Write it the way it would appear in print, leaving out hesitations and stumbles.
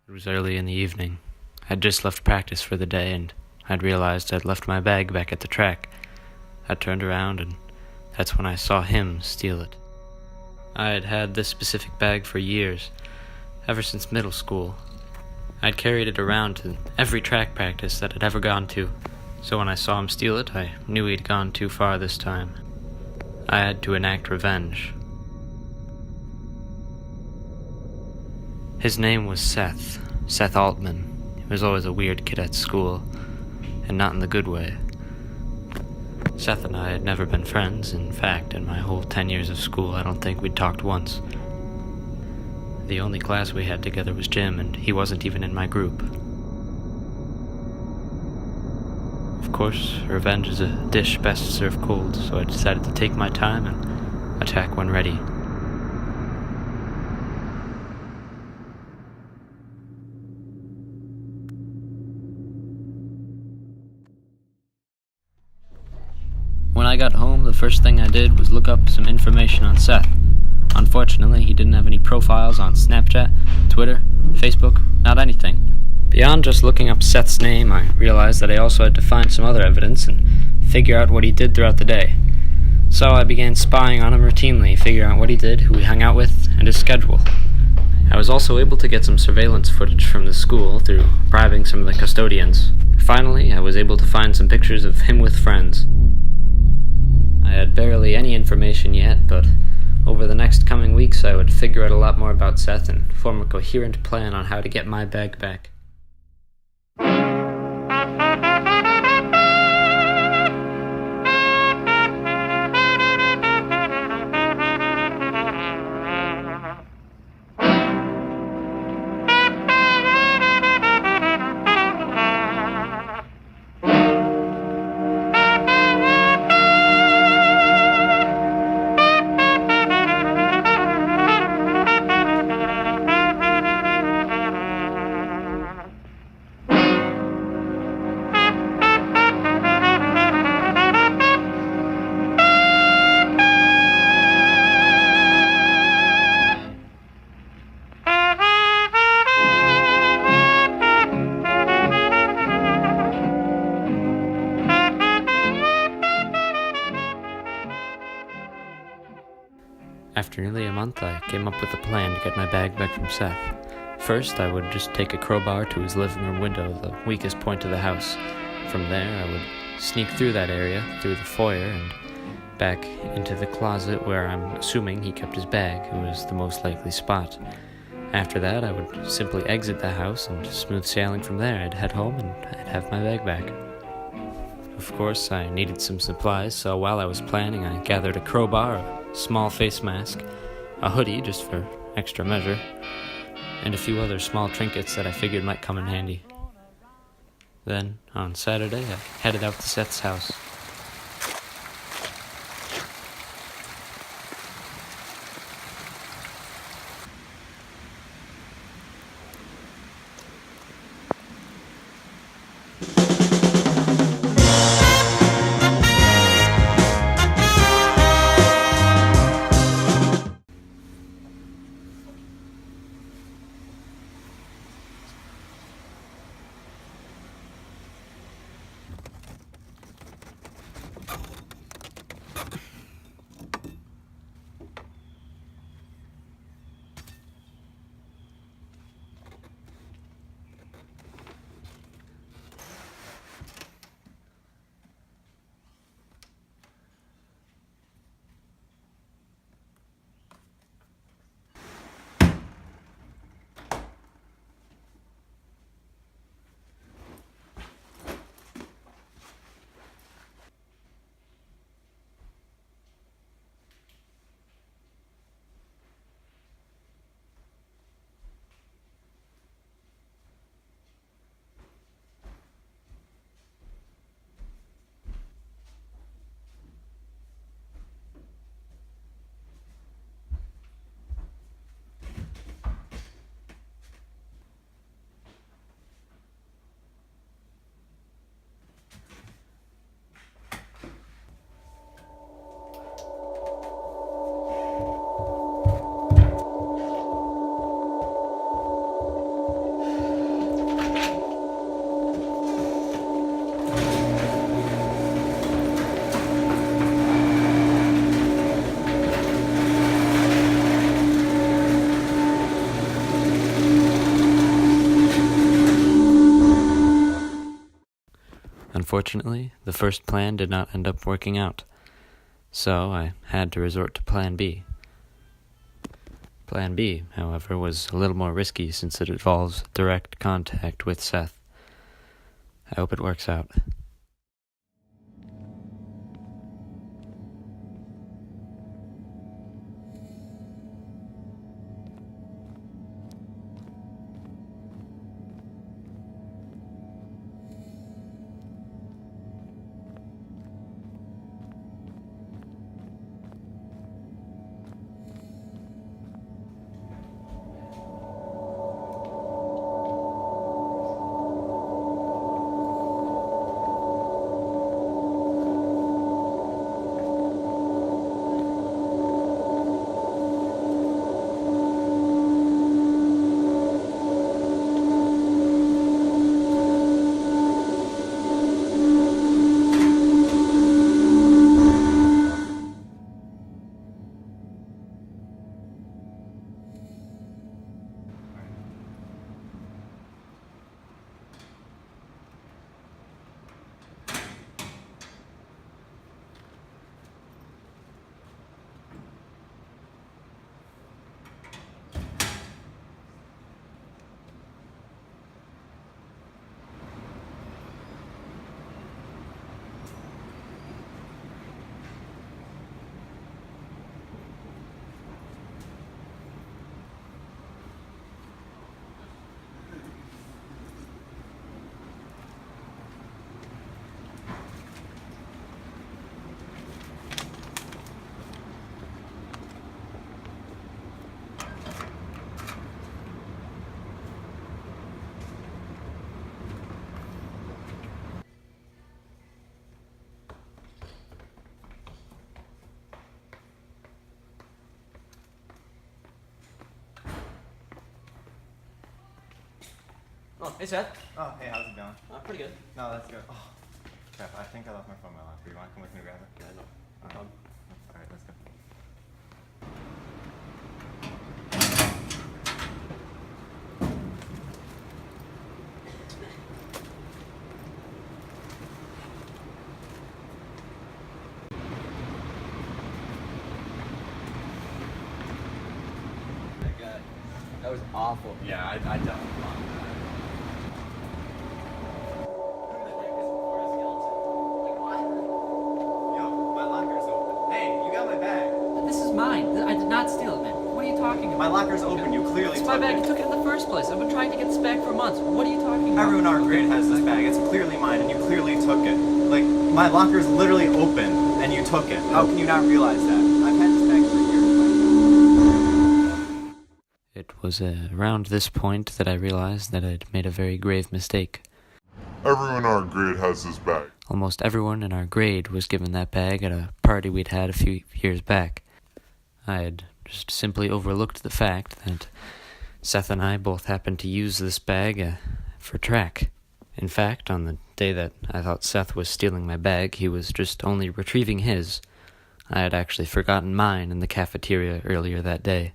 It was early in the evening. I'd just left practice for the day, and I'd realized I'd left my bag back at the track. I turned around, and that's when I saw him steal it. I had had this specific bag for years, ever since middle school. I'd carried it around to every track practice that I'd ever gone to, so when I saw him steal it, I knew he'd gone too far this time. I had to enact revenge. His name was Seth Altman. He was always a weird kid at school, and not in the good way. Seth and I had never been friends. In fact, in my whole 10 years of school, I don't think we'd talked once. The only class we had together was gym, and he wasn't even in my group. Of course, revenge is a dish best served cold, so I decided to take my time and attack when ready. When I got home, the first thing I did was look up some information on Seth. Unfortunately, he didn't have any profiles on Snapchat, Twitter, Facebook, not anything. Beyond just looking up Seth's name, I realized that I also had to find some other evidence and figure out what he did throughout the day. So I began spying on him routinely, figuring out what he did, who he hung out with, and his schedule. I was also able to get some surveillance footage from the school through bribing some of the custodians. Finally, I was able to find some pictures of him with friends. I had barely any information yet, but over the next coming weeks I would figure out a lot more about Seth and form a coherent plan on how to get my bag back. After nearly a month, I came up with a plan to get my bag back from Seth. First, I would just take a crowbar to his living room window, the weakest point of the house. From there, I would sneak through that area, through the foyer, and back into the closet where I'm assuming he kept his bag. It was the most likely spot. After that, I would simply exit the house, and smooth sailing from there, I'd head home and I'd have my bag back. Of course, I needed some supplies, so while I was planning, I gathered a crowbar, a small face mask, a hoodie just for extra measure, and a few other small trinkets that I figured might come in handy. Then, on Saturday, I headed out to Seth's house. Unfortunately, the first plan did not end up working out, so I had to resort to Plan B. Plan B, however, was a little more risky since it involves direct contact with Seth. I hope it works out. Oh, hey Seth. Oh, hey, how's it going? Pretty good. No, that's good. Oh, crap, I think I left my phone in my locker. You want to come with me to grab it? Yeah, no. Alright, let's go. That was awful. Yeah, I definitely want that. Yo, my locker's open. Hey, you got my bag. This is mine. I did not steal it, man. What are you talking about? My locker's open. You clearly It's took my bag. it. You took it in the first place. I've been trying to get this bag for months. What are you talking about? Everyone in our grade has this bag. It's clearly mine, and you clearly took it. Like, my locker's literally open, and you took it. How can you not realize that? I've had this bag for years. It was around this point that I realized that I'd made a very grave mistake. Everyone in our grade has this bag. Almost everyone in our grade was given that bag at a party we'd had a few years back. I had just simply overlooked the fact that Seth and I both happened to use this bag for track. In fact, on the day that I thought Seth was stealing my bag, he was just only retrieving his. I had actually forgotten mine in the cafeteria earlier that day.